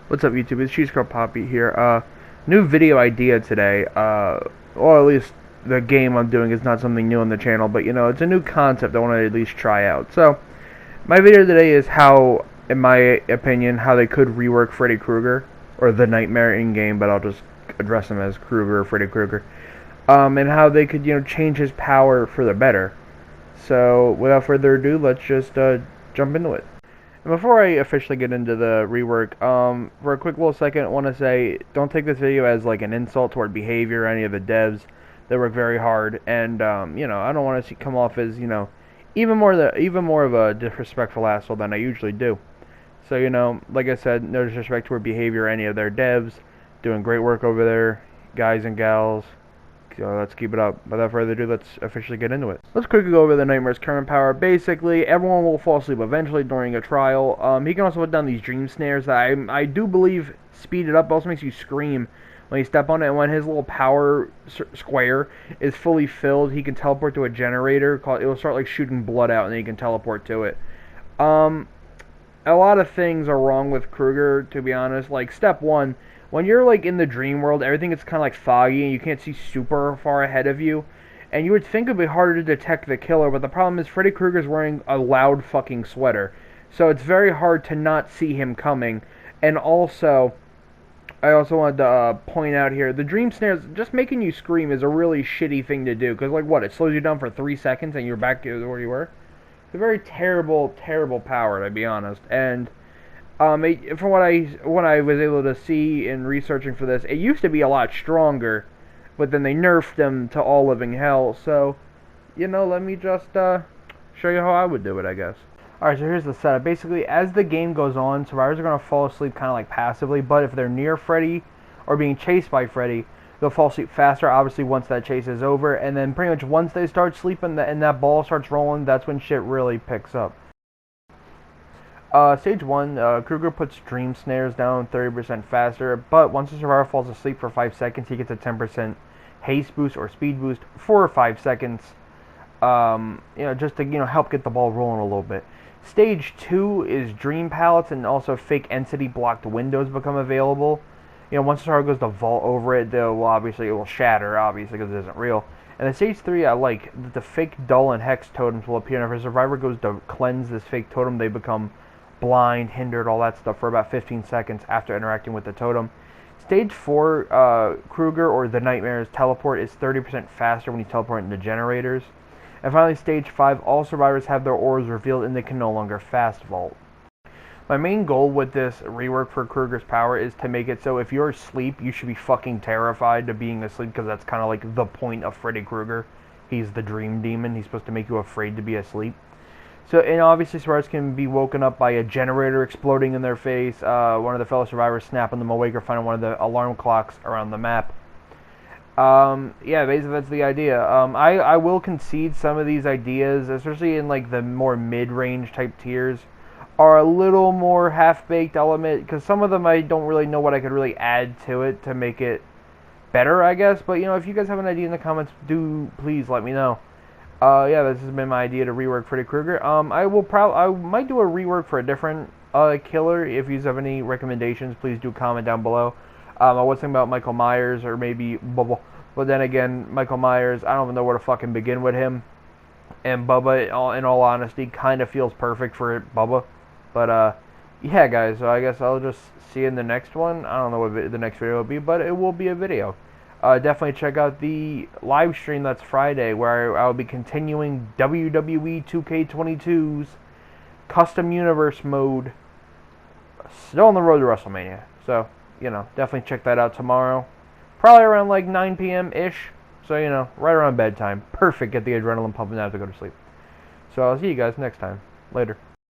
What's up, YouTube? It's Cheese Curl Poppy here. New video idea today. Or at least the game I'm doing is not something new on the channel, but it's a new concept I want to at least try out. So, my video today is how, in my opinion, how they could rework Freddy Krueger, or the Nightmare in-game, but I'll just address him as Krueger or Freddy Krueger. And how they could, change his power for the better. So, without further ado, let's just jump into it. And before I officially get into the rework, for a quick little second, I want to say, don't take this video as like an insult toward behavior or any of the devs. They work very hard, and I don't want to come off as even more of a disrespectful asshole than I usually do. So like I said, no disrespect toward behavior or any of their devs, doing great work over there, guys and gals. So let's keep it up. Without further ado, let's officially get into it. Let's quickly go over the Nightmare's current power. Basically, everyone will fall asleep eventually during a trial. He can also put down these dream snares that I do believe speed it up. It also makes you scream when you step on it. And when his little power square is fully filled, he can teleport to a generator. It will start like shooting blood out, and then he can teleport to it. A lot of things are wrong with Krueger, to be honest. Like, step one, when you're like in the dream world, everything is kind of like foggy and you can't see super far ahead of you. And you would think it would be harder to detect the killer, but the problem is Freddy Krueger's wearing a loud fucking sweater. So it's very hard to not see him coming. And also, I also wanted to point out here, the dream snares, just making you scream is a really shitty thing to do. Because, like, what, it slows you down for 3 seconds and you're back to where you were? It's a very terrible, terrible power, to be honest. And from what I was able to see in researching for this, it used to be a lot stronger, but then they nerfed them to all living hell. So, let me just show you how I would do it, I guess. Alright, so here's the setup. Basically, as the game goes on, survivors are going to fall asleep kind of like passively, but if they're near Freddy or being chased by Freddy, they'll fall asleep faster, obviously, once that chase is over. And then pretty much once they start sleeping and that ball starts rolling, that's when shit really picks up. Stage 1, Krueger puts dream snares down 30% faster, but once the survivor falls asleep for 5 seconds, he gets a 10% haste boost or speed boost for 5 seconds, just to, help get the ball rolling a little bit. Stage 2 is dream pallets and also fake entity blocked windows become available. Once the survivor goes to vault over it, it will shatter, obviously, because it isn't real. And then stage 3, I like that the fake dull and hex totems will appear, and if a survivor goes to cleanse this fake totem, they become blind, hindered, all that stuff for about 15 seconds after interacting with the totem. Stage 4, Krueger or the Nightmare's teleport is 30% faster when you teleport into generators. And finally, stage 5, all survivors have their auras revealed and they can no longer fast vault. My main goal with this rework for Krueger's power is to make it so if you're asleep, you should be fucking terrified of being asleep, because that's kind of like the point of Freddy Krueger. He's the dream demon. He's supposed to make you afraid to be asleep. So, and obviously survivors can be woken up by a generator exploding in their face, one of the fellow survivors snapping them awake, or finding one of the alarm clocks around the map. Yeah, basically that's the idea. I will concede some of these ideas, especially in like the more mid-range type tiers, are a little more half-baked element, because some of them I don't really know what I could really add to it to make it better, I guess. But, if you guys have an idea in the comments, do please let me know. Yeah, this has been my idea to rework Freddy Krueger. I might do a rework for a different killer. If you have any recommendations, please do comment down below. I was thinking about Michael Myers or maybe Bubba, but then again, Michael Myers, I don't even know where to fucking begin with him. And Bubba, in all honesty, kind of feels perfect for Bubba. But yeah, guys. So I guess I'll just see you in the next one. I don't know what the next video will be, but it will be a video. Definitely check out the live stream that's Friday, where I'll be continuing WWE 2K22's Custom Universe mode. Still on the road to WrestleMania. So, definitely check that out tomorrow. Probably around like 9 p.m.-ish. So, right around bedtime. Perfect, get the adrenaline pumping out to go to sleep. So, I'll see you guys next time. Later.